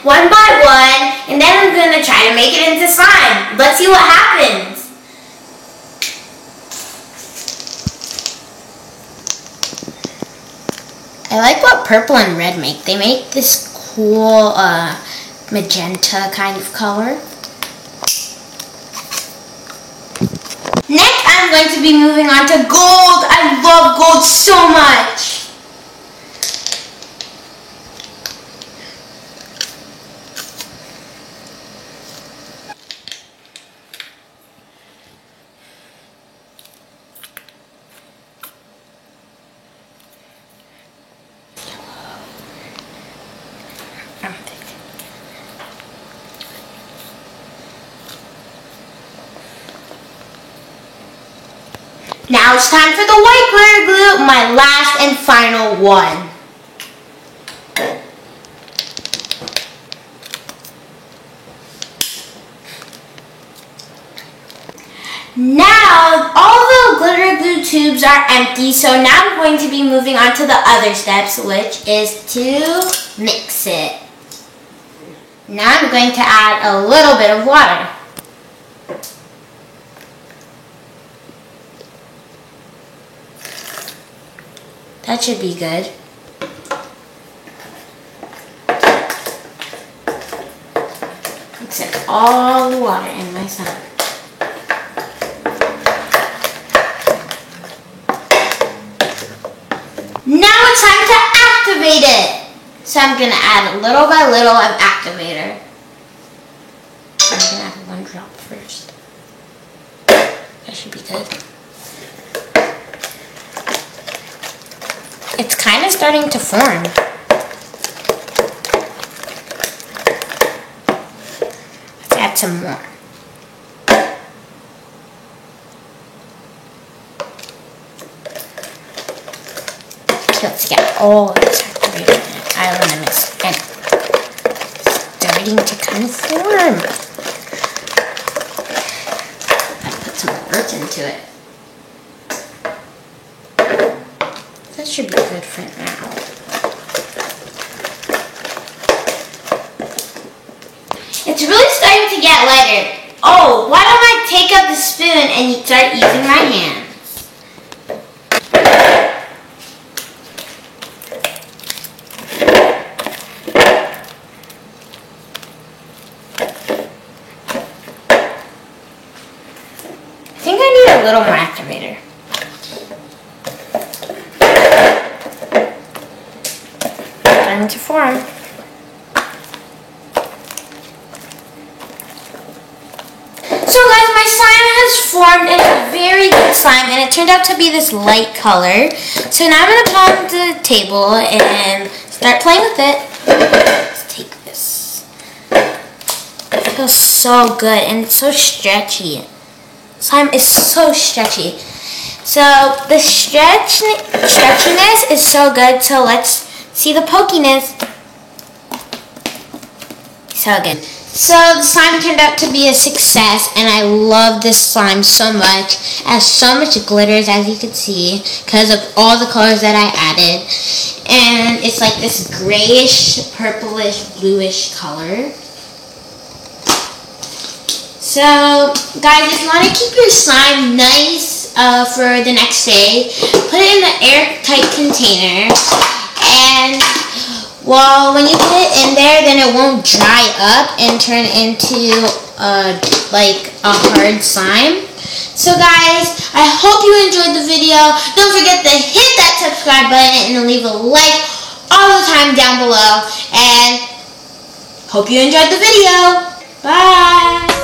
one by one, and then I'm going to try to make it into slime. Let's see what happens. I like what purple and red make. They make this cool magenta kind of color. Next, I'm going to be moving on to gold. I love gold so much. Now it's time for the white glitter glue, my last and final one. Now all the glitter glue tubes are empty, so now I'm going to be moving on to the other steps, which is to mix it. Now I'm going to add a little bit of water. That should be good. Except all the water in my slime. Now it's time to activate it. So I'm going to add little by little of activator. I'm going to add one drop first. That should be good. It's kind of starting to form. Let's add some more. Okay, let's get all of this activated in it. I want to mix it. It's starting to kind of form. I put some earth into it. That should be good for now. It's really starting to get lighter. Oh, why don't I take out the spoon and start using my hands? I think I need a little more activator. To form. So guys, my slime has formed and it's a very good slime, and it turned out to be this light color. So now I'm going to put it on the table and start playing with it. Let's take this. It feels so good and it's so stretchy. Slime is so stretchy. So the stretchiness is so good, so let's see the pokiness. So good. So the slime turned out to be a success, and I love this slime so much. It has so much glitters, as you can see, because of all the colors that I added. And it's like this grayish, purplish, bluish color. So guys, if you want to keep your slime nice for the next day, put it in the airtight container. And well, when you put it in there, then it won't dry up and turn into like a hard slime. So guys, I hope you enjoyed the video. Don't forget to hit that subscribe button and leave a like all the time down below. And hope you enjoyed the video. Bye.